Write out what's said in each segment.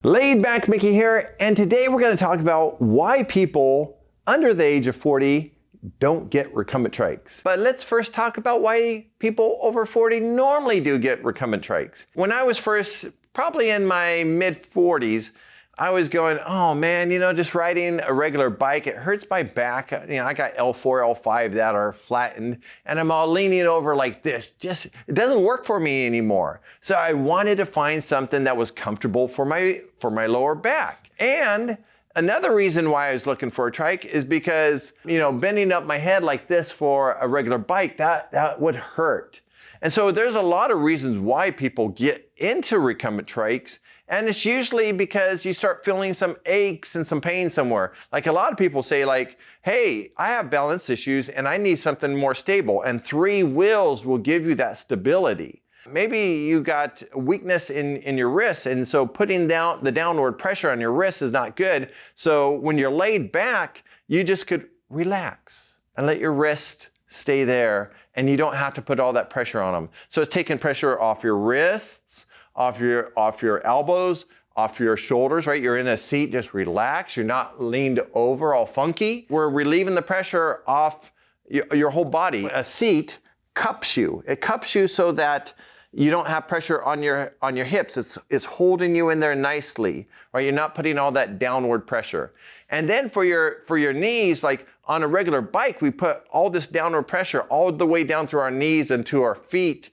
Laid back Mickey here, and today we're going to talk about why people under the age of 40 don't get recumbent trikes. But let's first talk about why people over 40 normally do get recumbent trikes. When I was first, probably in my mid 40s, I was going, oh man, just riding a regular bike, it hurts my back. I got L4, L5 that are flattened, and I'm all leaning over like this. It doesn't work for me anymore. So I wanted to find something that was comfortable for my lower back. And another reason why I was looking for a trike is because, bending up my head like this for a regular bike, that would hurt. And so there's a lot of reasons why people get into recumbent trikes, and it's usually because you start feeling some aches and some pain somewhere. Like a lot of people say like, hey, I have balance issues and I need something more stable, and 3 wheels will give you that stability. Maybe you got weakness in your wrists, and so putting down the downward pressure on your wrist is not good. So when you're laid back, you just could relax and let your wrist stay there, and you don't have to put all that pressure on them. So it's taking pressure off your wrists, off your elbows, off your shoulders, right? You're in a seat, just relax. You're not leaned over all funky. We're relieving the pressure off your whole body. A seat cups you. It cups you so that you don't have pressure on your hips. It's holding you in there nicely, right? You're not putting all that downward pressure. And then for your knees, like on a regular bike, we put all this downward pressure all the way down through our knees and to our feet,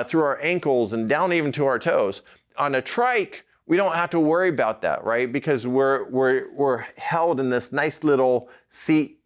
through our ankles and down even to our toes. On a trike, we don't have to worry about that, right? Because we're held in this nice little seat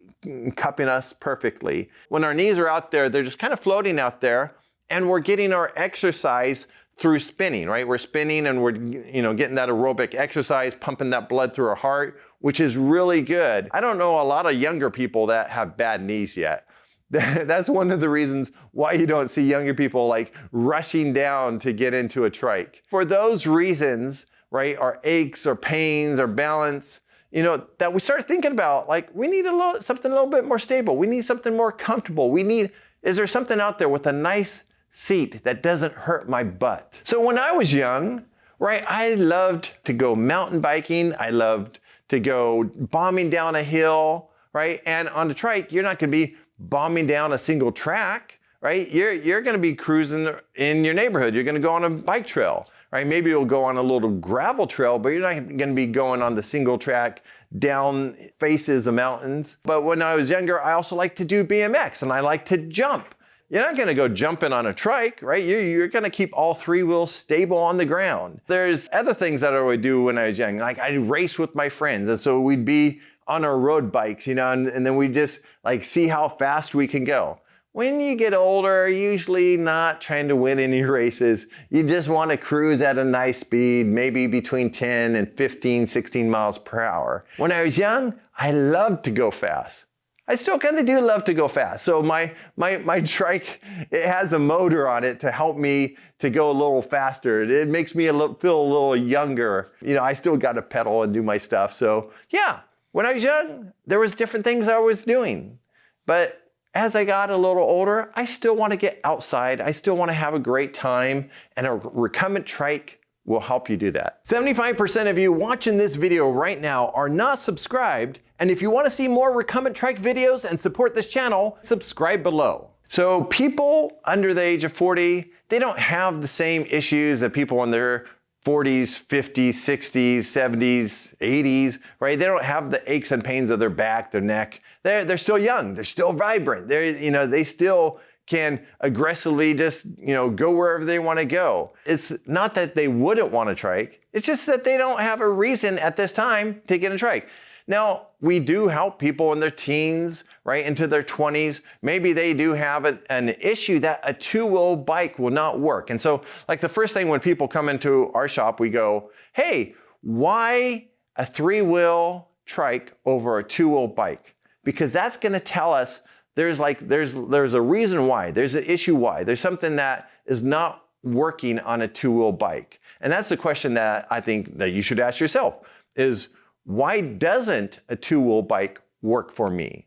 cupping us perfectly. When our knees are out there, they're just kind of floating out there, and we're getting our exercise through spinning, right? We're spinning and we're getting that aerobic exercise, pumping that blood through our heart, which is really good. I don't know a lot of younger people that have bad knees yet. That's one of the reasons why you don't see younger people like rushing down to get into a trike. For those reasons, right, our aches, our pains, our balance, that we start thinking about, like, we need something a little bit more stable. We need something more comfortable. Is there something out there with a nice seat that doesn't hurt my butt? So when I was young, right, I loved to go mountain biking. I loved to go bombing down a hill, right? And on the trike, you're not going to be bombing down a single track, right? You're going to be cruising in your neighborhood. You're going to go on a bike trail, right? Maybe you'll go on a little gravel trail, but you're not going to be going on the single track down faces of mountains. But when I was younger, I also liked to do BMX, and I like to jump. You're not going to go jumping on a trike, right? You're going to keep all 3 wheels stable on the ground. There's other things that I would do when I was young. Like I'd race with my friends, and so we'd be on our road bikes, and then we just like see how fast we can go. When you get older, usually not trying to win any races. You just want to cruise at a nice speed, maybe between 10 and 15, 16 miles per hour. When I was young, I loved to go fast. I still kind of do love to go fast. So my trike, it has a motor on it to help me to go a little faster. It makes me feel a little younger. I still got to pedal and do my stuff. So yeah, when I was young, there was different things I was doing. But as I got a little older, I still want to get outside. I still want to have a great time, and a recumbent trike will help you do that. 75% of you watching this video right now are not subscribed, and if you want to see more recumbent trike videos and support this channel, subscribe below. So people under the age of 40, they don't have the same issues that people in their 40s, 50s, 60s, 70s, 80s, right? They don't have the aches and pains of their back, their neck. They're still young. They're still vibrant. They still can aggressively just, go wherever they want to go. It's not that they wouldn't want a trike. It's just that they don't have a reason at this time to get a trike. Now, we do help people in their teens, right, into their 20s. Maybe they do have an issue that a 2-wheel bike will not work. And so, like the first thing when people come into our shop, we go, hey, why a 3-wheel trike over a 2-wheel bike? Because that's going to tell us there's a reason why, there's an issue why, there's something that is not working on a 2-wheel bike. And that's the question that I think that you should ask yourself is, why doesn't a 2-wheel bike work for me?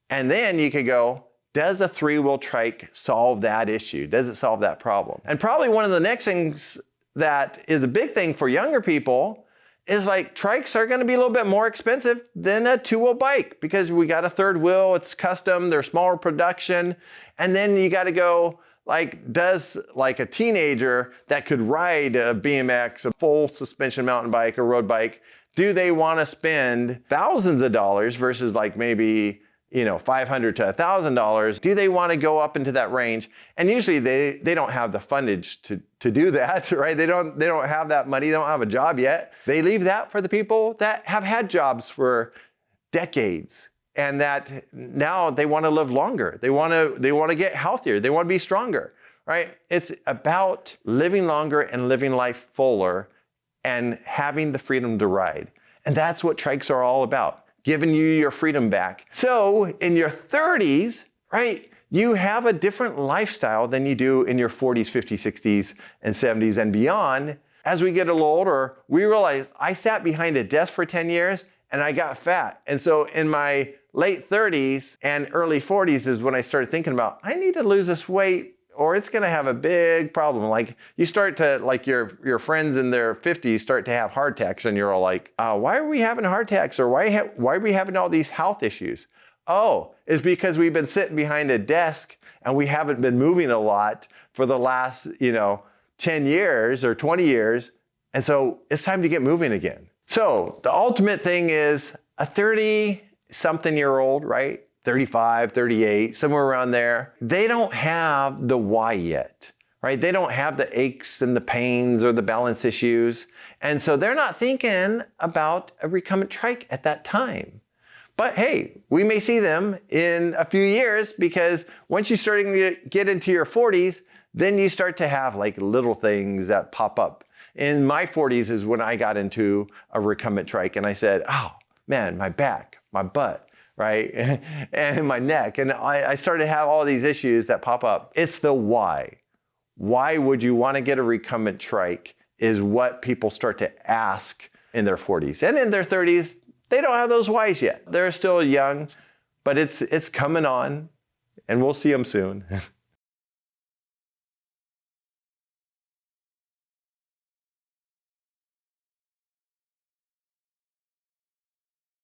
And then you could go, does a 3-wheel trike solve that issue? Does it solve that problem? And probably one of the next things that is a big thing for younger people is like trikes are going to be a little bit more expensive than a two-wheel bike because we got a third wheel, it's custom, they're smaller production. And then you got to go like, does like a teenager that could ride a BMX, a full suspension mountain bike, or road bike, do they want to spend thousands of dollars versus like maybe, $500 to $1,000? Do they want to go up into that range? And usually they don't have the fundage to do that, right? They don't have that money. They don't have a job yet. They leave that for the people that have had jobs for decades and that now they want to live longer. They want to get healthier. They want to be stronger, right? It's about living longer and living life fuller and having the freedom to ride. And that's what trikes are all about, giving you your freedom back. So in your 30s, right, you have a different lifestyle than you do in your 40s, 50s, 60s, and 70s and beyond. As we get a little older, we realize I sat behind a desk for 10 years and I got fat. And so in my late 30s and early 40s is when I started thinking about, I need to lose this weight or it's going to have a big problem. Like you start to, like your friends in their 50s start to have heart attacks and you're all like, why are we having heart attacks? Or why are we having all these health issues? Oh, it's because we've been sitting behind a desk and we haven't been moving a lot for the last, 10 years or 20 years. And so it's time to get moving again. So the ultimate thing is a 30-something-year-old, right? 35, 38, somewhere around there. They don't have the why yet, right? They don't have the aches and the pains or the balance issues. And so they're not thinking about a recumbent trike at that time. But hey, we may see them in a few years because once you're starting to get into your 40s, then you start to have like little things that pop up. In my 40s is when I got into a recumbent trike and I said, oh man, my back, my butt, right? And my neck. And I started to have all these issues that pop up. It's the why. Why would you want to get a recumbent trike is what people start to ask in their 40s. And in their 30s, they don't have those whys yet. They're still young, but it's coming on and we'll see them soon.